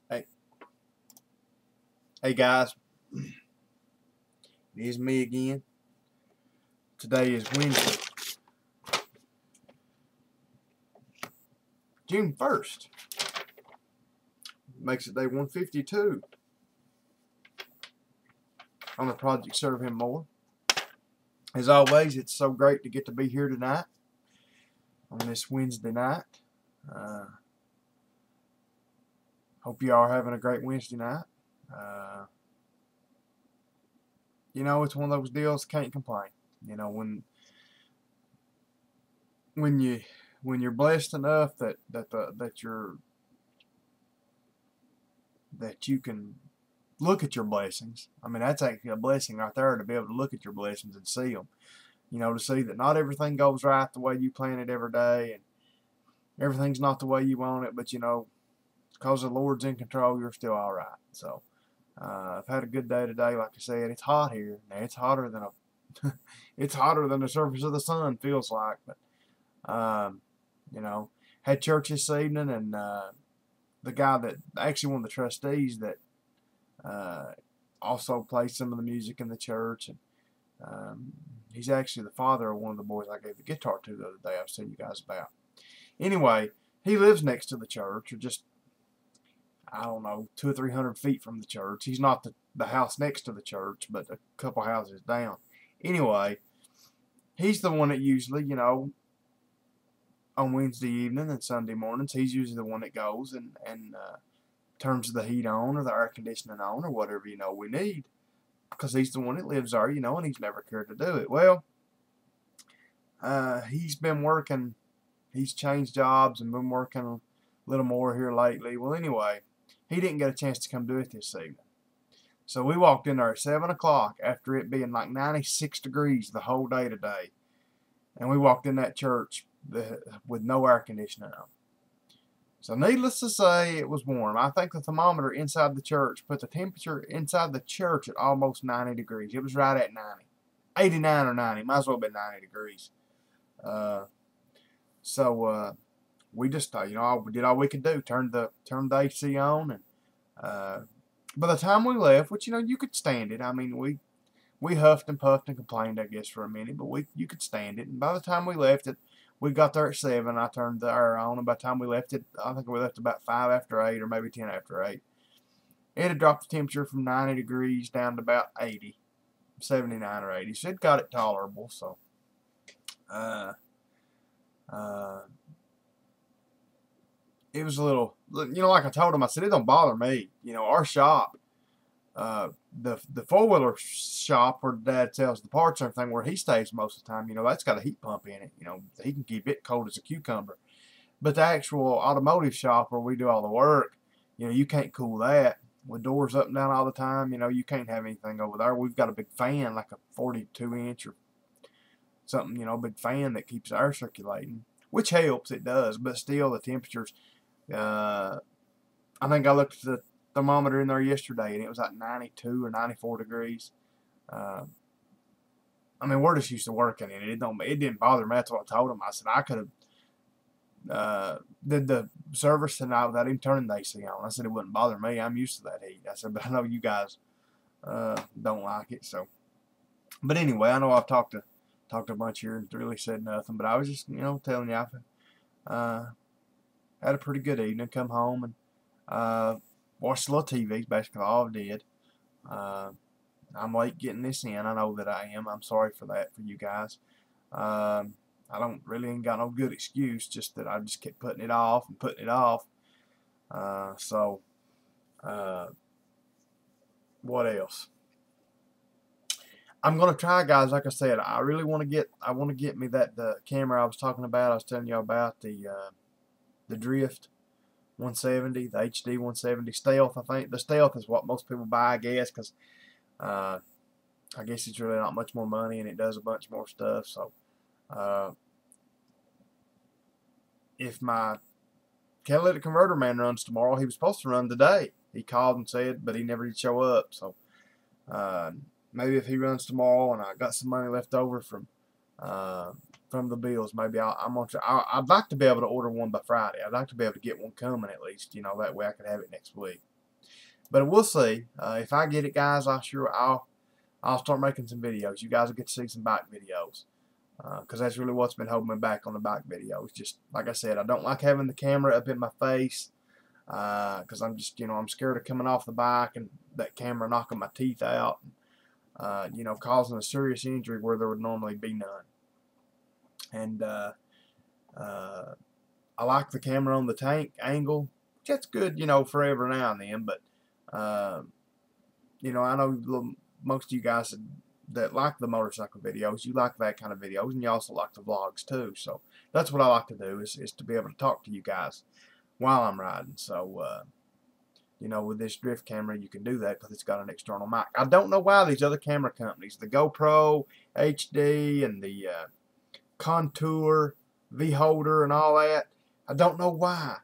Hey, hey guys, it is me again. Today is Wednesday, June 1st. Makes it day 152 on the Project Serve Him More. As always, it's so great to get to be here tonight on this Wednesday night. Hope you are having a great Wednesday night. You know, it's one of those deals, can't complain. You know, when you're blessed enough that you can look at your blessings. I mean, that's actually a blessing right there, to be able to look at your blessings and see them. You know, to see that not everything goes right the way you plan it every day, and everything's not the way you want it, but you know, because the Lord's in control, you're still all right. So, I've had a good day today. Like I said, it's hot here. Now, it's hotter than it's hotter than the surface of the sun feels like. But you know, had church this evening, and the guy that actually one of the trustees that also plays some of the music in the church, and he's actually the father of one of the boys I gave the guitar to the other day. I was telling you guys about. Anyway, he lives next to the church, or just, I don't know, 200 or 300 feet from the church. He's not the house next to the church, but a couple houses down. Anyway, he's the one that usually, you know, on Wednesday evening and Sunday mornings, he's usually the one that goes and turns the heat on or the air conditioning on or whatever, you know, we need, because he's the one that lives there, you know, and he's never cared to do it. Well, he's been working, he's changed jobs and been working a little more here lately. Well, anyway, he didn't get a chance to come do it this evening. So we walked in there at 7 o'clock after it being like 96 degrees the whole day today. And we walked in that church with no air conditioning on. So needless to say, it was warm. I think the thermometer inside the church put the temperature inside the church at almost 90 degrees. It was right at 90. 89 or 90. Might as well have been 90 degrees. So we just, you know, we did all we could do. Turned the AC on. And by the time we left, which, you know, you could stand it. I mean, we huffed and puffed and complained, I guess, for a minute. But you could stand it. And by the time we left it, we got there at 7. I turned the air on, and by the time we left it, I think we left about 5 after 8 or maybe 10 after 8. It had dropped the temperature from 90 degrees down to about 80, 79 or 80. So it got it tolerable. So, it was a little, you know, like I told him, I said, it don't bother me. You know, our shop, the four-wheeler shop where Dad sells the parts and everything, where he stays most of the time, you know, that's got a heat pump in it. You know, he can keep it cold as a cucumber. But the actual automotive shop where we do all the work, you know, you can't cool that. With doors up and down all the time, you know, you can't have anything over there. We've got a big fan, like a 42-inch or something, you know, big fan that keeps air circulating, which helps, it does. But still, the temperatures, I think I looked at the thermometer in there yesterday, and it was like 92 or 94 degrees. I mean, we're just used to working in it. It didn't bother me. That's what I told him. I said I could have did the service tonight without even turning the AC on. I said it wouldn't bother me. I'm used to that heat. I said, but I know you guys don't like it. So, but anyway, I know I've talked a bunch here and really said nothing. But I was just, you know, telling you I had a pretty good evening. Come home and watched a little TV. Basically all I did. I'm late getting this in. I know that I am. I'm sorry for that for you guys. I don't really ain't got no good excuse, just that I just kept putting it off and putting it off. What else? I'm gonna try, guys. Like I said, I really want to get me the camera I was talking about. I was telling you about the Drift 170, the HD 170 Stealth. I think the Stealth is what most people buy, I guess, because I guess it's really not much more money, and it does a bunch more stuff. So, if my catalytic converter man runs tomorrow, he was supposed to run today. He called and said, but he never did show up. So, maybe if he runs tomorrow, and I got some money left over from the bills, maybe I'm gonna try. I'd like to be able to order one by Friday. I'd like to be able to get one coming at least. You know, that way I could have it next week. But we'll see. If I get it, guys, I'll start making some videos. You guys will get to see some bike videos. Because that's really what's been holding me back on the bike videos. Just like I said, I don't like having the camera up in my face. Because I'm just, I'm scared of coming off the bike and that camera knocking my teeth out. Causing a serious injury where there would normally be none. And I like the camera on the tank angle. That's good, for every now and then. But, I know most of you guys that like the motorcycle videos, you like that kind of videos, and you also like the vlogs too. So that's what I like to do is to be able to talk to you guys while I'm riding. So, with this drift camera, you can do that because it's got an external mic. I don't know why these other camera companies, the GoPro HD and the Contour V-Holder and all that, I don't know why.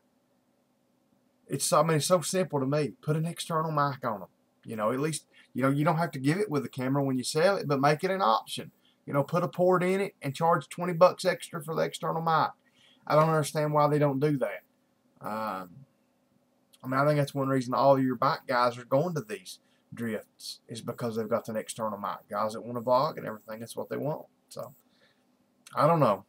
It's so simple to me. Put an external mic on them. At least, you don't have to give it with the camera when you sell it, but make it an option. Put a port in it and charge 20 bucks extra for the external mic. I don't understand why they don't do that. I think that's one reason all your bike guys are going to these drifts is because they've got an external mic. Guys that want to vlog and everything, that's what they want. So, I don't know.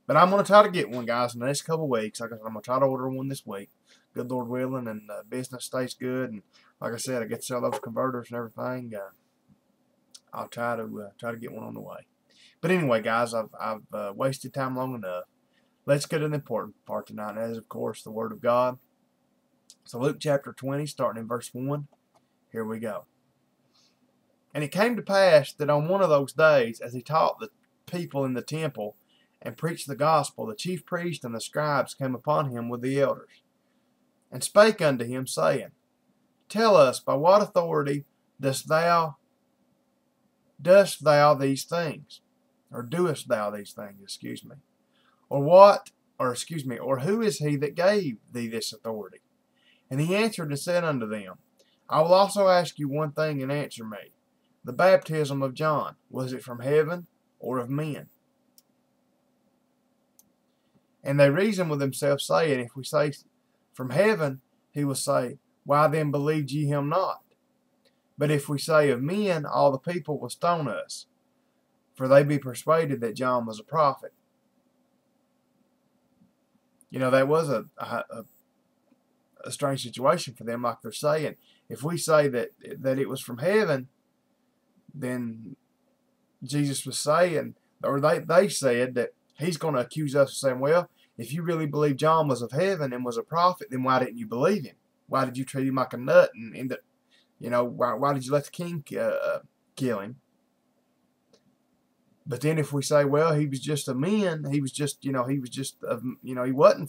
But I'm going to try to get one, guys, in the next couple of weeks. Like I said, I'm going to try to order one this week. Good Lord willing, and business stays good. And like I said, I get to sell those converters and everything. I'll try to get one on the way. But anyway, guys, I've wasted time long enough. Let's get to the important part tonight, and that is, of course, the Word of God. So Luke chapter 20, starting in verse 1. Here we go. And it came to pass that on one of those days, as he taught the people in the temple and preached the gospel, the chief priests and the scribes came upon him with the elders, and spake unto him, saying, Tell us, by what authority dost thou these things? Or doest thou these things, or who is he that gave thee this authority? And he answered and said unto them, I will also ask you one thing, and answer me. The baptism of John, was it from heaven or of men? And they reasoned with themselves, saying, If we say from heaven, he will say, Why then believed ye him not? But if we say of men, all the people will stone us, for they be persuaded that John was a prophet. That was a strange situation for them, like they're saying. If we say that it was from heaven, then Jesus was saying, or they said that he's going to accuse us of saying, well, if you really believe John was of heaven and was a prophet, then why didn't you believe him? Why did you treat him like a nut and end up, why did you let the king kill him? But then if we say, well, he was just a man, he wasn't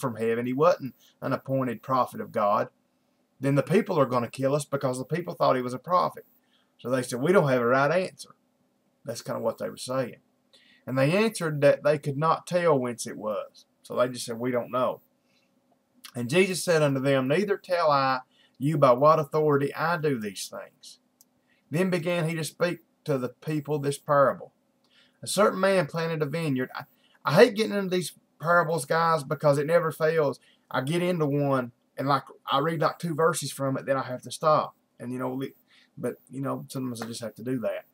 from heaven, he wasn't an appointed prophet of God, then the people are going to kill us because the people thought he was a prophet. So they said, we don't have a right answer. That's kind of what they were saying. And they answered that they could not tell whence it was. So they just said, we don't know. And Jesus said unto them, Neither tell I you by what authority I do these things. Then began he to speak to the people this parable. A certain man planted a vineyard. I hate getting into these parables, guys, because it never fails. I get into one, and I read 2 verses from it, then I have to stop. And sometimes I just have to do that.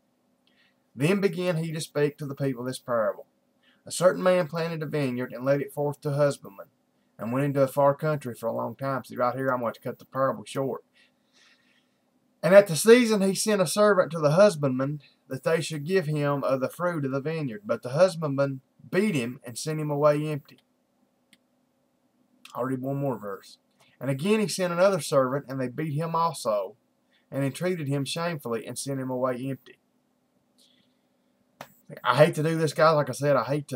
Then began he to speak to the people this parable. A certain man planted a vineyard and led it forth to husbandmen, and went into a far country for a long time. See, right here I'm going to cut the parable short. And at the season he sent a servant to the husbandman, that they should give him of the fruit of the vineyard. But the husbandman beat him and sent him away empty. I'll read one more verse. And again he sent another servant, and they beat him also, and entreated him shamefully, and sent him away empty. I hate to do this, guys. Like I said, I hate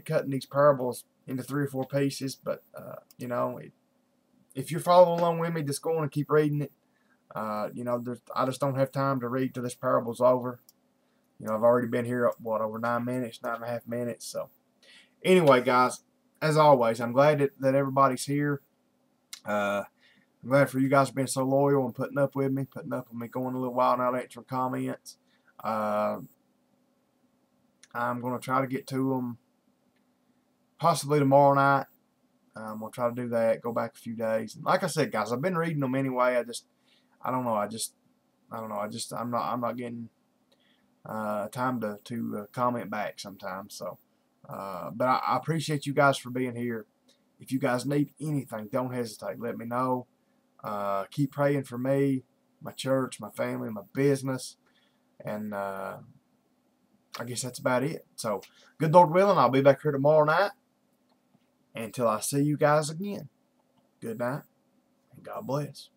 cutting these parables into 3 or 4 pieces. But if you're following along with me, just go on and keep reading it. I just don't have time to read till this parable's over. I've already been here, over 9 minutes, 9.5 minutes. So, anyway, guys, as always, I'm glad that everybody's here. I'm glad for you guys being so loyal and putting up with me going a little while now, answering comments. I'm going to try to get to them possibly tomorrow night. We'll try to do that, go back a few days. And like I said, guys, I've been reading them anyway. I don't know. I'm not getting time to comment back sometimes. So, but I appreciate you guys for being here. If you guys need anything, don't hesitate. Let me know. Keep praying for me, my church, my family, my business, and I guess that's about it. So, good Lord willing, I'll be back here tomorrow night. Until I see you guys again, good night, and God bless.